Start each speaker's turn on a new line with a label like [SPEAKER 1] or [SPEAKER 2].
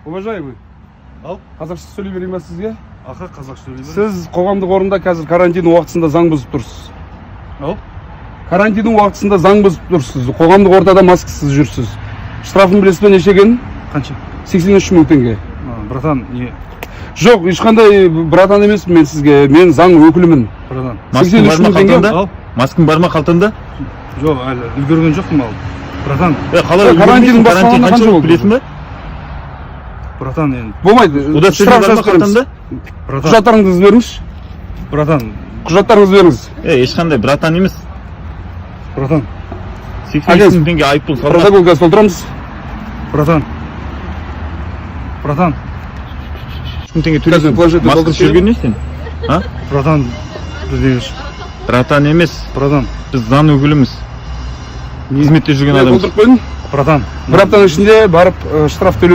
[SPEAKER 1] Уважаемый,
[SPEAKER 2] Ал,
[SPEAKER 1] қазақша сөйлей берейін ба сізге?
[SPEAKER 2] аха, қазақша сөйлей бер.
[SPEAKER 1] Сіз қоғамдық орында қазір карантин уақытысында заң бұзып тұрсыз.
[SPEAKER 2] Ал,
[SPEAKER 1] Карантиннің уақытысында заң бұзып тұрсыз. Қоғамдық ортада маскасыз жүрсіз. Штрафын білесіз бе неше екенін?
[SPEAKER 2] қанша?
[SPEAKER 1] 83 000 теңге.
[SPEAKER 2] Братан, не?
[SPEAKER 1] Жоқ, ешқандай братан емеспін мен сізге. Мен заң өкілімін.
[SPEAKER 2] Братан.
[SPEAKER 3] Маскың бар ма
[SPEAKER 1] 83 000 теңге.
[SPEAKER 3] қалтаңда? Маскың бар ма қалтаңда?
[SPEAKER 2] Жоқ, әлі үлгерген жоқпын ал. Братан,
[SPEAKER 3] Қалай
[SPEAKER 1] карантин
[SPEAKER 3] карантин
[SPEAKER 1] қанша
[SPEAKER 3] қанша
[SPEAKER 1] болды?
[SPEAKER 3] білесің бе?
[SPEAKER 2] братан енді.
[SPEAKER 1] Болмайды.
[SPEAKER 3] Удостоверение
[SPEAKER 1] Штраф
[SPEAKER 3] бар ма
[SPEAKER 1] жазып береміз.
[SPEAKER 3] қалтаңда?
[SPEAKER 2] Братан,
[SPEAKER 1] Құжаттарыңызды беріңізші.
[SPEAKER 2] братан,
[SPEAKER 1] Құжаттарыңызды беріңіз.
[SPEAKER 3] Ешқандай братан емес.
[SPEAKER 2] братан,
[SPEAKER 3] 83 000 теңге айыппұл салған.
[SPEAKER 1] Протоколға толтырамыз.
[SPEAKER 2] братан. Братан,
[SPEAKER 3] 3 000 теңге
[SPEAKER 1] Қазір
[SPEAKER 3] төлейсің.
[SPEAKER 1] планшетті
[SPEAKER 3] Маскасыз
[SPEAKER 1] толтырып
[SPEAKER 3] жүрген не сен? А?
[SPEAKER 2] братан, бізде
[SPEAKER 3] Братан емес.
[SPEAKER 2] братан,
[SPEAKER 3] Біз заң өкіліміз. Қызметте жүрген адамбыз.
[SPEAKER 1] Толтырып қойдың.
[SPEAKER 2] братан.
[SPEAKER 1] Bir haftanın içinde barıp штраф төлеу